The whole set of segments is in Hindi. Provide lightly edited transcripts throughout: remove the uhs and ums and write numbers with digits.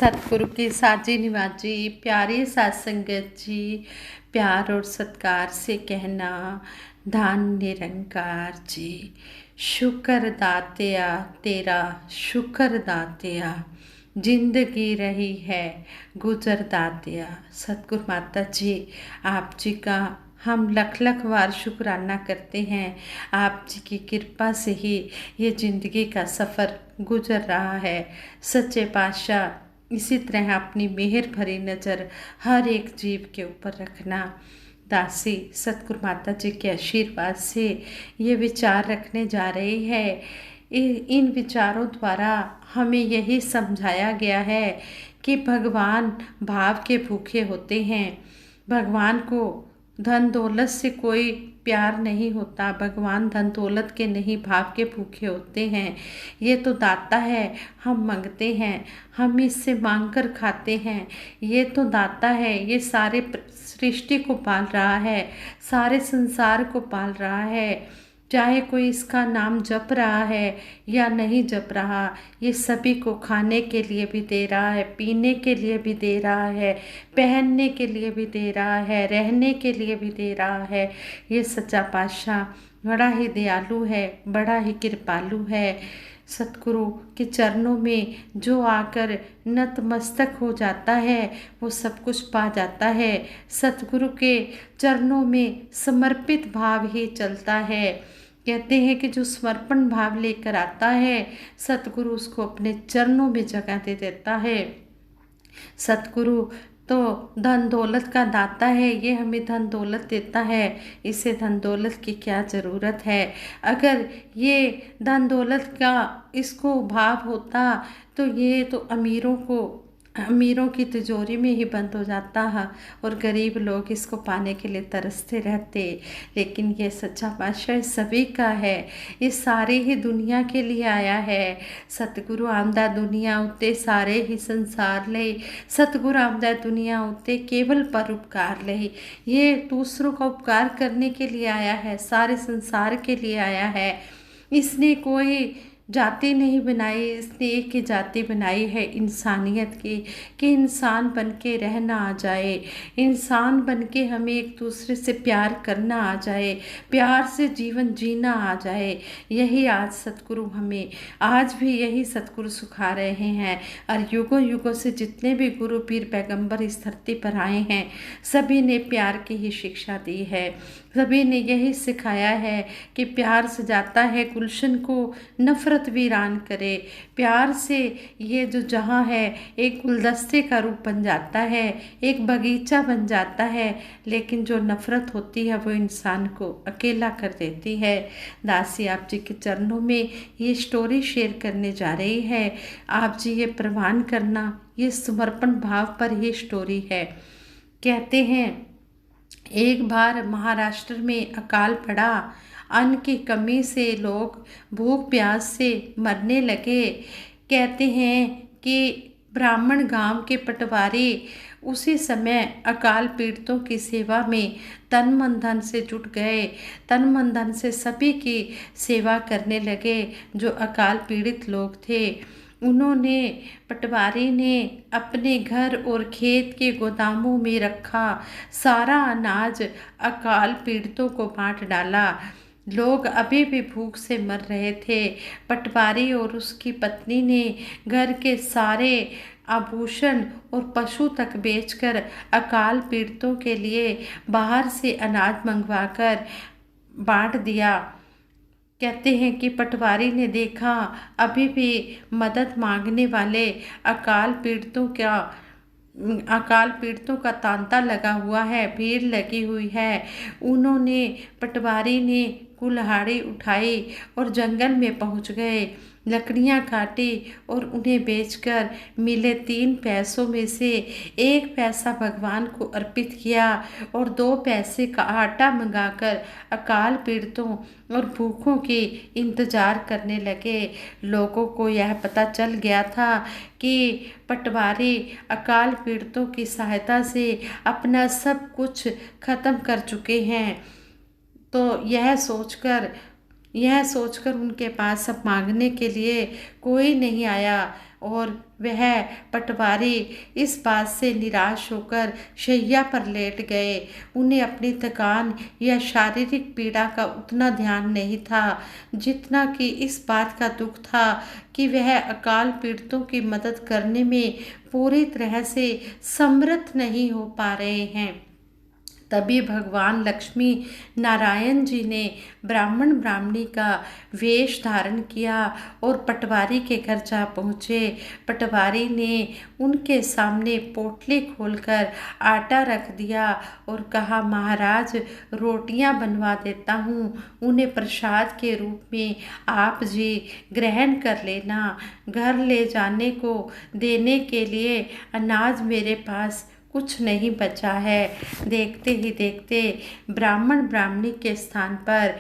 सतगुरु की साजी निवाजी प्यारी सात संगत जी, प्यार और सत्कार से कहना धान निरंकार जी। शुक्र दातिया तेरा, शुक्र दातिया, जिंदगी रही है गुजर दातिया। सतगुरु माता जी, आप जी का हम लख लख बार शुक्राना करते हैं। आप जी की कृपा से ही ये ज़िंदगी का सफ़र गुजर रहा है। सच्चे पातशाह इसी तरह अपनी मेहर भरी नज़र हर एक जीव के ऊपर रखना। दासी सतगुरु माता जी के आशीर्वाद से ये विचार रखने जा रही है। इन विचारों द्वारा हमें यही समझाया गया है कि भगवान भाव के भूखे होते हैं। भगवान को धन दौलत से कोई प्यार नहीं होता। भगवान धन दौलत के नहीं, भाव के भूखे होते हैं। ये तो दाता है, हम मांगते हैं, हम इससे मांग कर खाते हैं। ये तो दाता है, ये सारे सृष्टि को पाल रहा है, सारे संसार को पाल रहा है। चाहे कोई इसका नाम जप रहा है या नहीं जप रहा, ये सभी को खाने के लिए भी दे रहा है, पीने के लिए भी दे रहा है, पहनने के लिए भी दे रहा है, रहने के लिए भी दे रहा है। ये सच्चा पातशाह बड़ा ही दयालु है, बड़ा ही कृपालु है। सतगुरु के चरणों में जो आकर नतमस्तक हो जाता है वो सब कुछ पा जाता है। सतगुरु के चरणों में समर्पित भाव ही चलता है। कहते हैं कि जो समर्पण भाव लेकर आता है, सतगुरु उसको अपने चरणों में जगह दे देता है। सतगुरु तो धन दौलत का दाता है, ये हमें धन दौलत देता है। इसे धन दौलत की क्या ज़रूरत है? अगर ये धन दौलत का इसको भाव होता तो ये तो अमीरों की तिजोरी में ही बंद हो जाता है और गरीब लोग इसको पाने के लिए तरसते रहते। लेकिन ये सच्चा पातशाह सभी का है, ये सारे ही दुनिया के लिए आया है। सतगुरु आमदा दुनिया उत्ते सारे ही संसार ले, सतगुरु आमदा दुनिया उत्ते केवल परोपकार ले। ये दूसरों का उपकार करने के लिए आया है, सारे संसार के लिए आया है। इसने कोई जाति नहीं बनाई, इसने एक ही जाति बनाई है इंसानियत की, कि इंसान बन के रहना आ जाए, इंसान बन के हमें एक दूसरे से प्यार करना आ जाए, प्यार से जीवन जीना आ जाए। यही आज सतगुरु हमें, आज भी यही सतगुरु सिखा रहे हैं। और युगों युगों से जितने भी गुरु पीर पैगंबर इस धरती पर आए हैं, सभी ने प्यार की ही शिक्षा दी है। सभी ने यही सिखाया है कि प्यार से जाता है गुलशन को नफ़रत वीरान करे। प्यार से ये जो जहाँ है एक गुलदस्ते का रूप बन जाता है, एक बगीचा बन जाता है। लेकिन जो नफ़रत होती है वो इंसान को अकेला कर देती है। दासी आप जी के चरणों में ये स्टोरी शेयर करने जा रही है। आप जी ये प्रवान करना, ये समर्पण भाव पर ये स्टोरी है। कहते हैं एक बार महाराष्ट्र में अकाल पड़ा, अन्न की कमी से लोग भूख प्यास से मरने लगे। कहते हैं कि ब्राह्मण गांव के पटवारी उसी समय अकाल पीड़ितों की सेवा में तन मन धन से जुट गए। तन मन धन से सभी की सेवा करने लगे जो अकाल पीड़ित लोग थे। उन्होंने, पटवारी ने अपने घर और खेत के गोदामों में रखा सारा अनाज अकाल पीड़ितों को बांट डाला। लोग अभी भी भूख से मर रहे थे। पटवारी और उसकी पत्नी ने घर के सारे आभूषण और पशु तक बेचकर अकाल पीड़ितों के लिए बाहर से अनाज मंगवाकर बांट दिया। कहते हैं कि पटवारी ने देखा अभी भी मदद मांगने वाले अकाल पीड़ितों का तांता लगा हुआ है, भीड़ लगी हुई है। पटवारी ने कुल्हाड़ी उठाई और जंगल में पहुंच गए, लकड़ियां काटी और उन्हें बेचकर मिले 3 पैसों में से 1 पैसा भगवान को अर्पित किया और 2 पैसे का आटा मंगाकर अकाल पीड़ितों और भूखों के इंतजार करने लगे। लोगों को यह पता चल गया था कि पटवारी अकाल पीड़ितों की सहायता से अपना सब कुछ खत्म कर चुके हैं। तो यह सोचकर यह सोचकर उनके पास अब मांगने के लिए कोई नहीं आया और वह पटवारी इस बात से निराश होकर शैया पर लेट गए। उन्हें अपनी थकान या शारीरिक पीड़ा का उतना ध्यान नहीं था जितना कि इस बात का दुख था कि वह अकाल पीड़ितों की मदद करने में पूरी तरह से समर्थ नहीं हो पा रहे हैं। तभी भगवान लक्ष्मी नारायण जी ने ब्राह्मण ब्राह्मणी का वेश धारण किया और पटवारी के घर जा पहुँचे। पटवारी ने उनके सामने पोटली खोलकर आटा रख दिया और कहा, महाराज रोटियां बनवा देता हूँ, उन्हें प्रसाद के रूप में आप जी ग्रहण कर लेना। घर ले जाने को देने के लिए अनाज मेरे पास कुछ नहीं बचा है। देखते ही देखते ब्राह्मण ब्राह्मणी के स्थान पर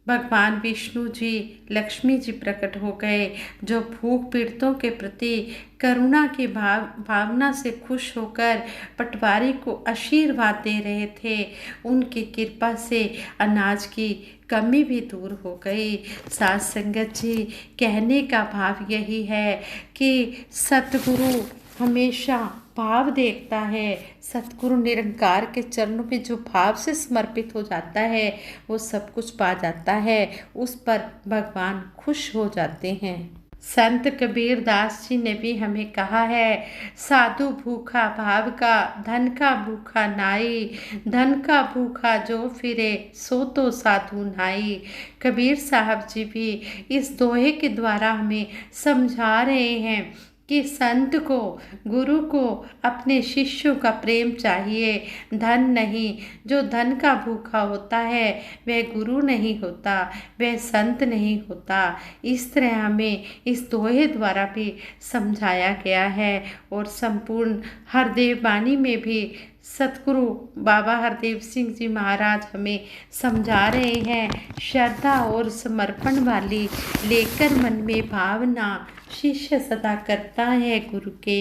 भगवान विष्णु जी, लक्ष्मी जी प्रकट हो गए, जो भूख पीड़ितों के प्रति करुणा की भावना से खुश होकर पटवारी को आशीर्वाद दे रहे थे। उनकी कृपा से अनाज की कमी भी दूर हो गई। साथ संगत जी, कहने का भाव यही है कि सतगुरु हमेशा भाव देखता है। सतगुरु निरंकार के चरणों में जो भाव से समर्पित हो जाता है वो सब कुछ पा जाता है, उस पर भगवान खुश हो जाते हैं। संत कबीर दास जी ने भी हमें कहा है, साधु भूखा भाव का, धन का भूखा नाई, धन का भूखा जो फिरे सो तो साधु नाई। कबीर साहब जी भी इस दोहे के द्वारा हमें समझा रहे हैं कि संत को, गुरु को अपने शिष्यों का प्रेम चाहिए, धन नहीं। जो धन का भूखा होता है वह गुरु नहीं होता, वह संत नहीं होता। इस तरह हमें इस दोहे द्वारा भी समझाया गया है। और संपूर्ण हरदेव वाणी में भी सतगुरु बाबा हरदेव सिंह जी महाराज हमें समझा रहे हैं, श्रद्धा और समर्पण वाली लेकर मन में भावना, शिष्य सदा करता है गुरु के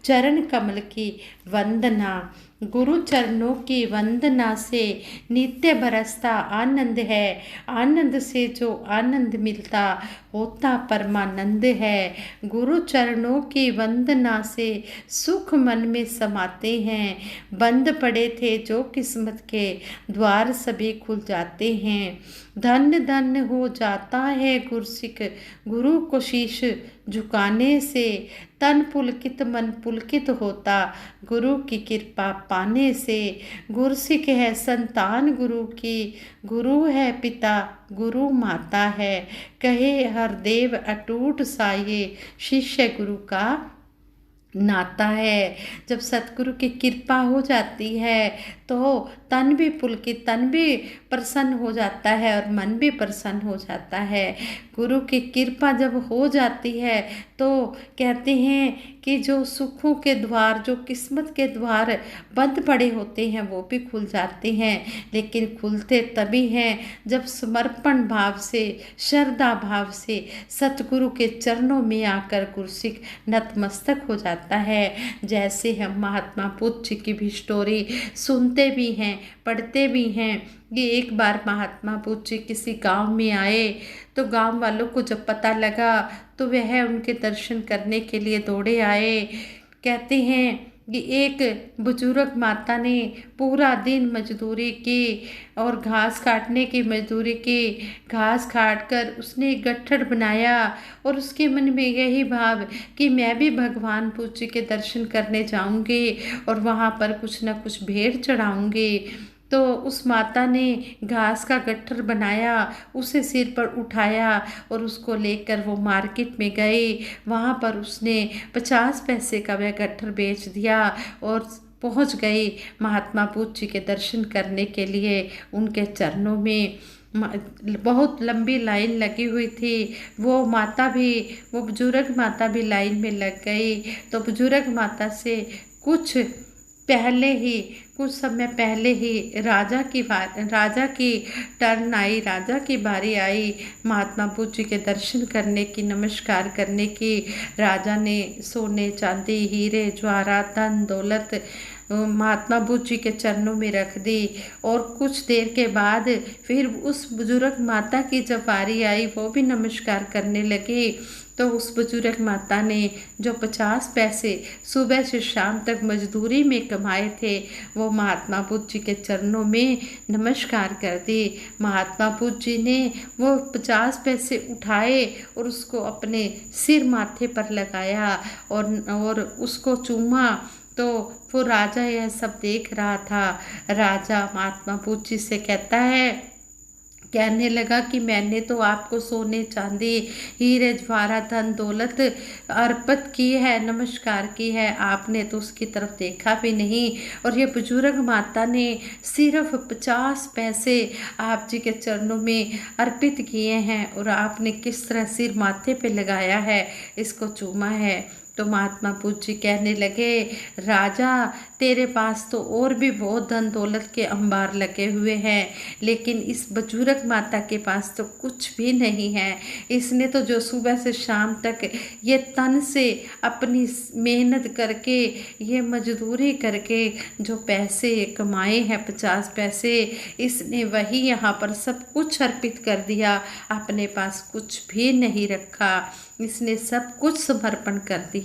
चरण कमल की वंदना। गुरु चरणों की वंदना से नित्य बरसता आनंद है, आनंद से जो आनंद मिलता होता परमानंद है। गुरु चरणों की वंदना से सुख मन में समाते हैं, बंद पड़े थे जो किस्मत के द्वार सभी खुल जाते हैं। धन्य धन्य हो जाता है गुरसिक, गुरु को शीश झुकाने से, तन पुलकित मन पुलकित होता गुरु की कृपा पाने से। गुरसिक है संतान गुरु की, गुरु है पिता गुरु माता है, कहे हरदेव अटूट साये, शिष्य गुरु का नाता है। जब सतगुरु की कृपा हो जाती है तो तन भी पुलकित, तन भी प्रसन्न हो जाता है और मन भी प्रसन्न हो जाता है। गुरु की कृपा जब हो जाती है तो कहते हैं कि जो सुखों के द्वार, जो किस्मत के द्वार बंद पड़े होते हैं वो भी खुल जाते हैं, लेकिन खुलते तभी हैं जब समर्पण भाव से, श्रद्धा भाव से सतगुरु के चरणों में आकर गुरसिक नतमस्तक हो जाता है। जैसे हम महात्मा बुद्ध जी की भी स्टोरी सुनते भी हैं, पढ़ते भी हैं कि एक बार महात्मा बुद्ध जी किसी गांव में आए तो गांव वालों को जब पता लगा तो वह उनके दर्शन करने के लिए दौड़े आए। कहते हैं कि एक बुजुर्ग माता ने पूरा दिन मजदूरी की और घास काटने की मजदूरी की। घास काट कर उसने एक गट्ठर बनाया और उसके मन में यही भाव कि मैं भी भगवान बुद्ध जी के दर्शन करने जाऊंगी और वहाँ पर कुछ न कुछ भेंट चढ़ाऊंगी। तो उस माता ने घास का गट्ठर बनाया, उसे सिर पर उठाया और उसको लेकर वो मार्केट में गई। वहाँ पर उसने 50 पैसे का वह गट्ठर बेच दिया और पहुँच गई महात्मा बुद्ध जी के दर्शन करने के लिए उनके चरणों में। बहुत लंबी लाइन लगी हुई थी। वो माता भी, वो बुजुर्ग माता भी लाइन में लग गई। तो बुजुर्ग माता से कुछ समय पहले ही राजा की टर्न आई, राजा की बारी आई महात्मा बुद्ध जी के दर्शन करने की, नमस्कार करने की। राजा ने सोने चांदी हीरे जवाहरात धन दौलत महात्मा बुद्ध जी के चरणों में रख दी। और कुछ देर के बाद फिर उस बुजुर्ग माता की जब बारी आई, वो भी नमस्कार करने लगी। तो उस बुजुर्ग माता ने जो 50 पैसे सुबह से शाम तक मजदूरी में कमाए थे, वो महात्मा बुद्ध जी के चरणों में नमस्कार कर दी। महात्मा बुद्ध जी ने वो 50 पैसे उठाए और उसको अपने सिर माथे पर लगाया और उसको चूमा। तो वो राजा यह सब देख रहा था। राजा महात्मा बुद्ध जी से कहने लगा कि मैंने तो आपको सोने चांदी हीरे जवाहरात धन दौलत अर्पित की है, नमस्कार की है, आपने तो उसकी तरफ देखा भी नहीं। और ये बुजुर्ग माता ने सिर्फ 50 पैसे आप जी के चरणों में अर्पित किए हैं और आपने किस तरह सिर माथे पे लगाया है, इसको चूमा है। तो महात्मा बुद्ध जी कहने लगे, राजा तेरे पास तो और भी बहुत धन दौलत के अंबार लगे हुए हैं, लेकिन इस बुजुर्ग माता के पास तो कुछ भी नहीं है। इसने तो जो सुबह से शाम तक ये तन से अपनी मेहनत करके, ये मजदूरी करके जो पैसे कमाए हैं 50 पैसे, इसने वही यहाँ पर सब कुछ अर्पित कर दिया, अपने पास कुछ भी नहीं रखा, इसने सब कुछ समर्पण कर दिया।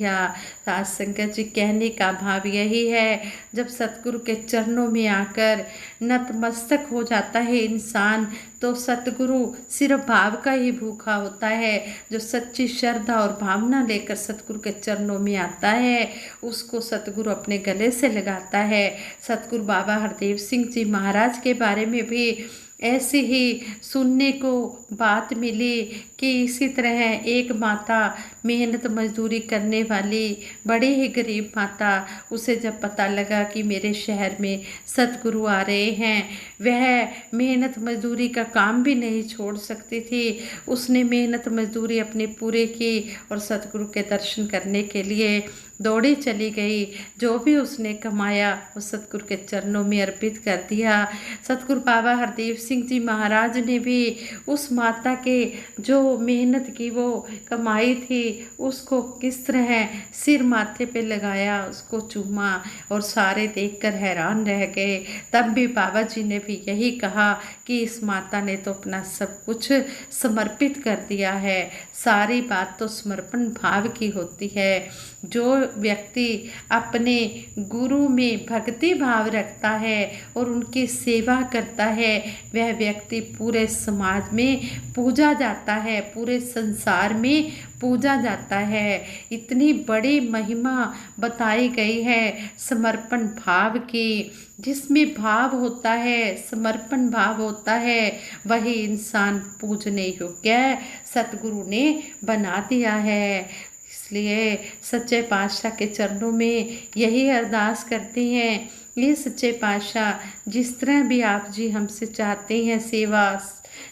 साध संगत जी, कहने का भाव यही है, जब सतगुरु के चरणों में आकर नतमस्तक हो जाता है इंसान, तो सतगुरु सिर्फ भाव का ही भूखा होता है। जो सच्ची श्रद्धा और भावना लेकर सतगुरु के चरणों में आता है, उसको सतगुरु अपने गले से लगाता है। सतगुरु बाबा हरदेव सिंह जी महाराज के बारे में भी ऐसी ही सुनने को बात मिली कि इसी तरह एक माता, मेहनत मजदूरी करने वाली बड़े ही गरीब माता, उसे जब पता लगा कि मेरे शहर में सतगुरु आ रहे हैं, वह मेहनत मजदूरी का काम भी नहीं छोड़ सकती थी। उसने मेहनत मजदूरी अपनी पूरी की और सतगुरु के दर्शन करने के लिए दौड़ी चली गई। जो भी उसने कमाया वो सतगुरु के चरणों में अर्पित कर दिया। सतगुरु बाबा हरदेव सिंह जी महाराज ने भी उस माता के जो मेहनत की वो कमाई थी, उसको किस तरह सिर माथे पे लगाया, उसको चूमा और सारे देखकर हैरान रह गए। तब भी बाबा जी ने भी यही कहा कि इस माता ने तो अपना सब कुछ समर्पित कर दिया है। सारी बात तो समर्पण भाव की होती है। जो व्यक्ति अपने गुरु में भक्ति भाव रखता है और उनकी सेवा करता है, वह व्यक्ति पूरे समाज में पूजा जाता है, पूरे संसार में पूजा जाता है। इतनी बड़ी महिमा बताई गई है समर्पण भाव की। जिसमें भाव होता है, समर्पण भाव होता है, वही इंसान पूजने योग्य सतगुरु ने बना दिया है। इसलिए सच्चे पातशाह के चरणों में यही अरदास करते हैं, ये सच्चे पातशाह जिस तरह भी आप जी हमसे चाहते हैं सेवा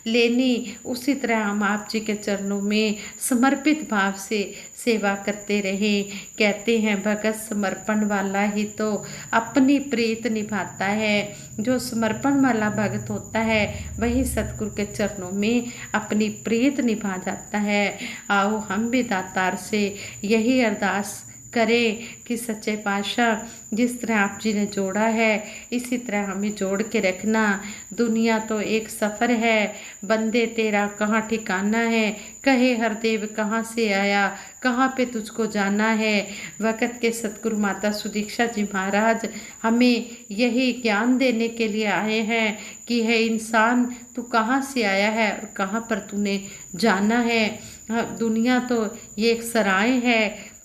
लेनी, उसी तरह हम आप जी के चरणों में समर्पित भाव से सेवा करते रहें। कहते हैं भगत समर्पण वाला ही तो अपनी प्रीत निभाता है। जो समर्पण वाला भगत होता है वही सतगुरु के चरणों में अपनी प्रीत निभा जाता है। आओ हम भी दातार से यही अरदास करें कि सच्चे पातशाह जिस तरह आप जी ने जोड़ा है, इसी तरह हमें जोड़ के रखना। दुनिया तो एक सफ़र है, बंदे तेरा कहाँ ठिकाना है, कहे हरदेव कहाँ से आया, कहाँ पे तुझको जाना है। वक़्त के सतगुरु माता सुदीक्षा जी महाराज हमें यही ज्ञान देने के लिए आए हैं कि है इंसान, तू कहाँ से आया है और कहाँ पर तूने जाना है। दुनिया तो ये एक सराय है,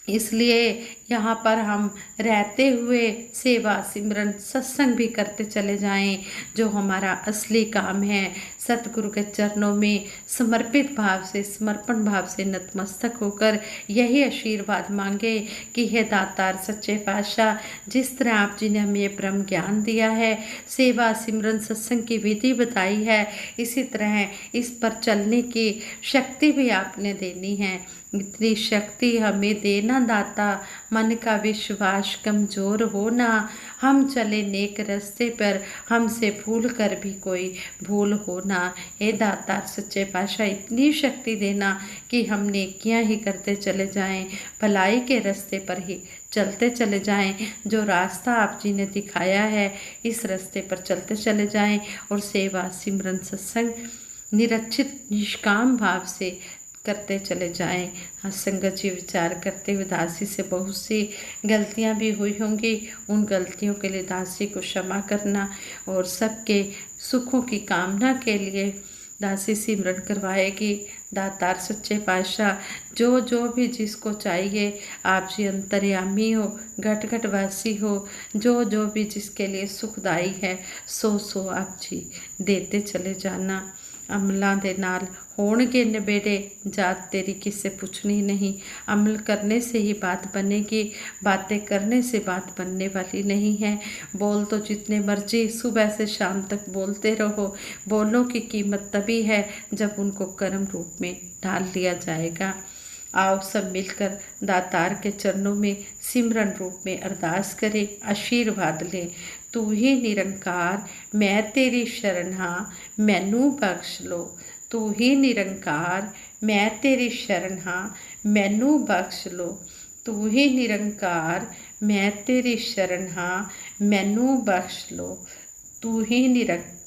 इसलिए यहाँ पर हम रहते हुए सेवा सिमरन सत्संग भी करते चले जाएं, जो हमारा असली काम है। सतगुरु के चरणों में समर्पित भाव से, समर्पण भाव से नतमस्तक होकर यही आशीर्वाद मांगे कि हे दातार सच्चे पातशाह, जिस तरह आप जी ने हमें ये ब्रह्म ज्ञान दिया है, सेवा सिमरन सत्संग की विधि बताई है, इसी तरह इस पर चलने की शक्ति भी आपने देनी है। इतनी शक्ति हमें देना दाता, मन का विश्वास कमज़ोर होना, हम चले नेक रास्ते पर, हमसे भूल कर भी कोई भूल हो ना। हे दातार सच्चे पातशाह, इतनी शक्ति देना कि हम नेकियां ही करते चले जाएं, भलाई के रास्ते पर ही चलते चले जाएं। जो रास्ता आप जी ने दिखाया है इस रास्ते पर चलते चले जाएं और सेवा सिमरन सत्संग निरक्षित निष्काम भाव से करते चले जाएं। हाँ संगत जी, विचार करते हुए दासी से बहुत सी गलतियां भी हुई होंगी, उन गलतियों के लिए दासी को क्षमा करना और सबके सुखों की कामना के लिए दासी सिमरन करवाएगी। दातार सच्चे पातशाह, जो जो भी जिसको चाहिए आप जी अंतर्यामी हो, घट घट वासी हो, जो जो भी जिसके लिए सुखदाई है सो सो आप जी देते चले जाना। अमलों के नाल होणगे नबेड़े, जात तेरी किसे पूछनी नहीं। अमल करने से ही बात बनेगी, बातें करने से बात बनने वाली नहीं है। बोल तो जितने मर्जी सुबह से शाम तक बोलते रहो, बोलों की कीमत तभी है जब उनको कर्म रूप में ढाल लिया जाएगा। आओ सब मिलकर दातार के चरणों में सिमरन रूप में अरदास करें, आशीर्वाद लें। तू ही निरंकार, मैं तेरी शरण हाँ, मैनू बख्श लो। तू ही निरंकार, मैं तेरी शरण हाँ, मैनू बख्श लो। तू ही निरंकार, मैं तेरी शरण हाँ, मैनू बख्श लो। तू ही निरंकार,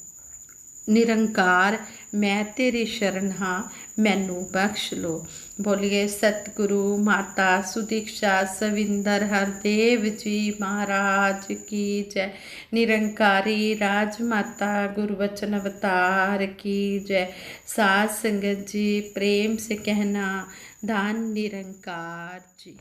मैं तेरी शरण हाँ, मैनू बख्श लो। बोलिए सतगुरु माता सुदीक्षा सविंदर हरदेव जी महाराज की जय। निरंकारी राजमाता गुरुवचन अवतार की जय। साध संगत जी प्रेम से कहना, धन निरंकार जी।